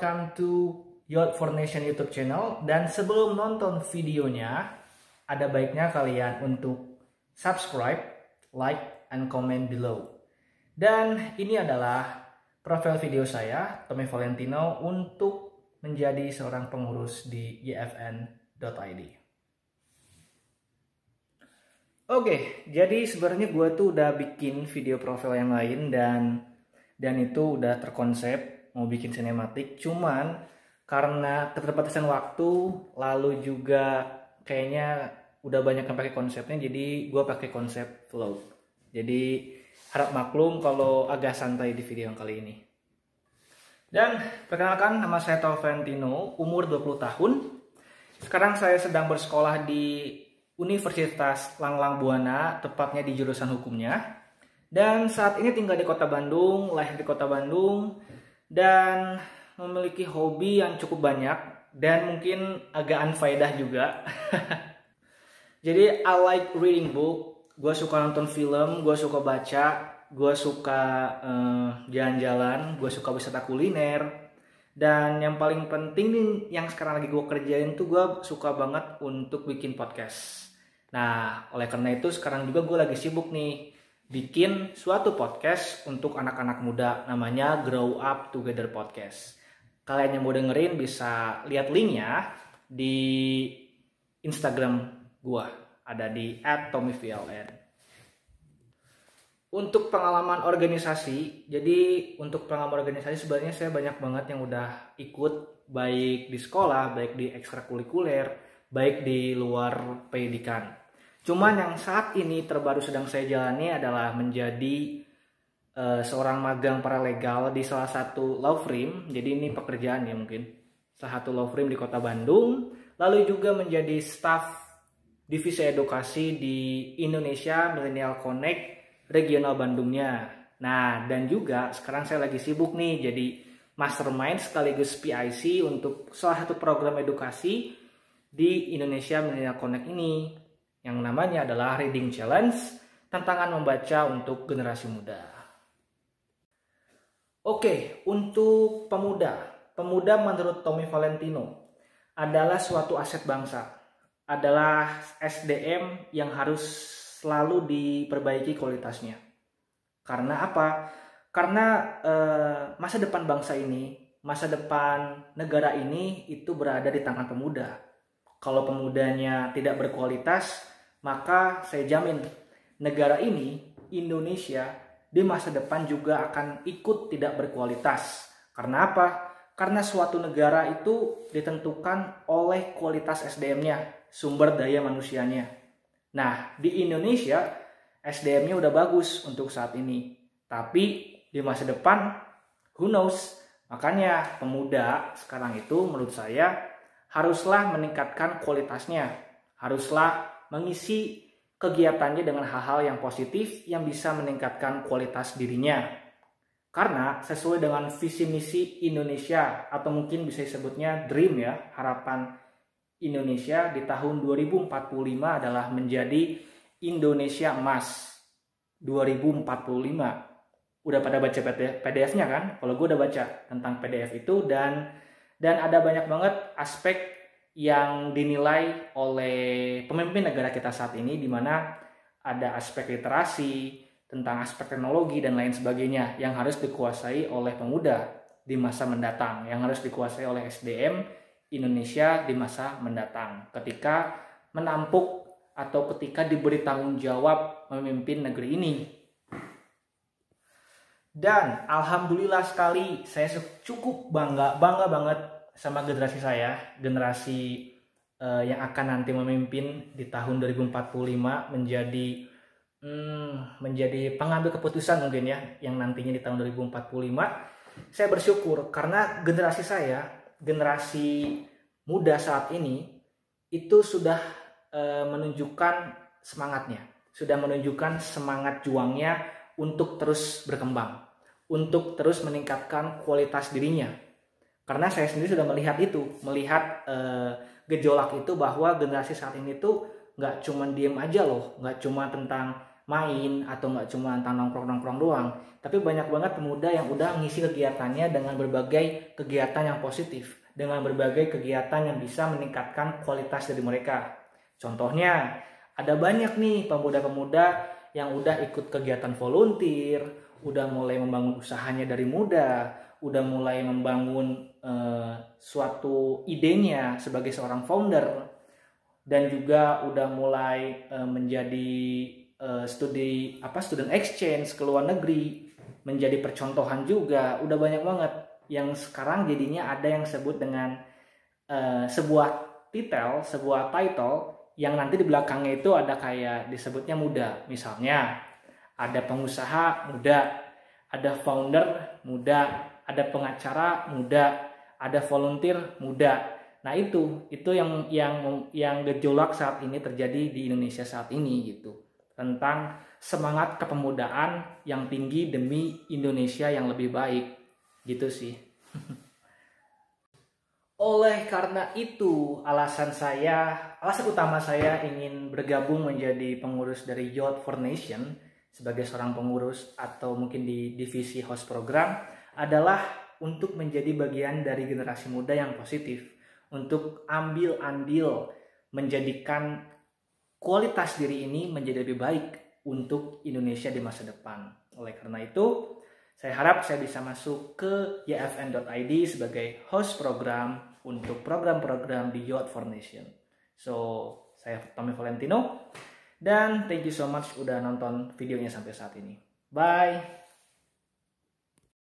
welcome to Youth for Nation YouTube channel. Dan sebelum nonton videonya, ada baiknya kalian untuk subscribe, like, and comment below. Dan ini adalah profil video saya, Tommy Valentino, untuk menjadi seorang pengurus di yfn.id. Oke, jadi sebenarnya gue tuh udah bikin video profil yang lain dan itu udah terkonsep mau bikin sinematik, cuman karena keterbatasan waktu, lalu juga kayaknya udah banyak yang pakai konsepnya, jadi gue pakai konsep vlog. Jadi harap maklum kalau agak santai di video yang kali ini. Dan perkenalkan, nama saya Tommy Valentino, umur 20 tahun. Sekarang saya sedang bersekolah di Universitas Langlang Buana, tepatnya di jurusan hukumnya. Dan saat ini tinggal di Kota Bandung, lahir di Kota Bandung, dan memiliki hobi yang cukup banyak dan mungkin agak unfaedah juga. Jadi I like reading book, gue suka nonton film, gue suka baca, gue suka jalan-jalan, gue suka wisata kuliner. Dan yang paling penting nih, yang sekarang lagi gue kerjain tuh gue suka banget untuk bikin podcast. Nah, oleh karena itu sekarang juga gue lagi sibuk nih bikin suatu podcast untuk anak-anak muda, namanya Grow Up Together Podcast. Kalian yang mau dengerin bisa lihat linknya di Instagram gue, ada di @tommyvln. Untuk pengalaman organisasi, sebenarnya saya banyak banget yang udah ikut, baik di sekolah, baik di ekstrakurikuler, baik di luar pendidikan. Cuman yang saat ini terbaru sedang saya jalani adalah menjadi seorang magang paralegal di salah satu law firm. Jadi ini pekerjaan ya mungkin. Salah satu law firm di Kota Bandung. Lalu juga menjadi staf divisi edukasi di Indonesia Millennial Connect regional Bandungnya. Nah, dan juga sekarang saya lagi sibuk nih jadi mastermind sekaligus PIC untuk salah satu program edukasi di Indonesia Millennial Connect ini, yang namanya adalah Reading Challenge, tantangan membaca untuk generasi muda. Oke, untuk pemuda menurut Tommy Valentino adalah suatu aset bangsa, adalah SDM yang harus selalu diperbaiki kualitasnya. Karena apa? Karena masa depan bangsa ini, masa depan negara ini itu berada di tangan pemuda. Kalau pemudanya tidak berkualitas, maka saya jamin negara ini, Indonesia, di masa depan juga akan ikut tidak berkualitas. Karena apa? Karena suatu negara itu ditentukan oleh kualitas SDM-nya, sumber daya manusianya. Nah, di Indonesia SDM-nya udah bagus untuk saat ini. Tapi di masa depan, who knows? Makanya pemuda sekarang itu menurut saya haruslah meningkatkan kualitasnya, haruslah mengisi kegiatannya dengan hal-hal yang positif yang bisa meningkatkan kualitas dirinya. Karena sesuai dengan visi misi Indonesia, atau mungkin bisa disebutnya dream ya, harapan Indonesia di tahun 2045 adalah menjadi Indonesia Emas 2045. Udah pada baca PDF-nya kan? Kalau gue udah baca tentang PDF itu, dan ada banyak banget aspek yang dinilai oleh pemimpin negara kita saat ini, di mana ada aspek literasi, tentang aspek teknologi dan lain sebagainya yang harus dikuasai oleh pemuda di masa mendatang, yang harus dikuasai oleh SDM Indonesia di masa mendatang ketika menampuk atau ketika diberi tanggung jawab memimpin negeri ini. Dan alhamdulillah sekali, saya cukup bangga banget sama generasi saya, generasi yang akan nanti memimpin di tahun 2045 menjadi pengambil keputusan mungkin ya, yang nantinya di tahun 2045. Saya bersyukur karena generasi saya, generasi muda saat ini itu sudah menunjukkan semangatnya, sudah menunjukkan semangat juangnya untuk terus berkembang, untuk terus meningkatkan kualitas dirinya. Karena saya sendiri sudah melihat gejolak itu, bahwa generasi saat ini tuh nggak cuma diem aja loh, nggak cuma tentang main atau nggak cuma nongkrong-nongkrong doang, tapi banyak banget pemuda yang udah ngisi kegiatannya dengan berbagai kegiatan yang positif, dengan berbagai kegiatan yang bisa meningkatkan kualitas dari mereka. Contohnya, ada banyak nih pemuda-pemuda yang udah ikut kegiatan volunteer, udah mulai membangun usahanya dari muda, udah mulai membangun suatu idenya sebagai seorang founder, dan juga udah mulai menjadi student exchange ke luar negeri, menjadi percontohan juga. Udah banyak banget yang sekarang jadinya ada yang sebut dengan sebuah title yang nanti di belakangnya itu ada kayak disebutnya muda. Misalnya ada pengusaha muda, ada founder muda, ada pengacara muda, ada volunteer muda. Nah itu yang gejolak saat ini terjadi di Indonesia saat ini gitu, tentang semangat kepemudaan yang tinggi demi Indonesia yang lebih baik gitu sih. Oleh karena itu, alasan utama saya ingin bergabung menjadi pengurus dari Youth for Nation sebagai seorang pengurus atau mungkin di divisi host program adalah untuk menjadi bagian dari generasi muda yang positif, untuk ambil andil menjadikan kualitas diri ini menjadi lebih baik untuk Indonesia di masa depan. Oleh karena itu, saya harap saya bisa masuk ke yfn.id sebagai host program untuk program-program di Youth for Nation. So, saya Tommy Valentino, dan thank you so much udah nonton videonya sampai saat ini. Bye!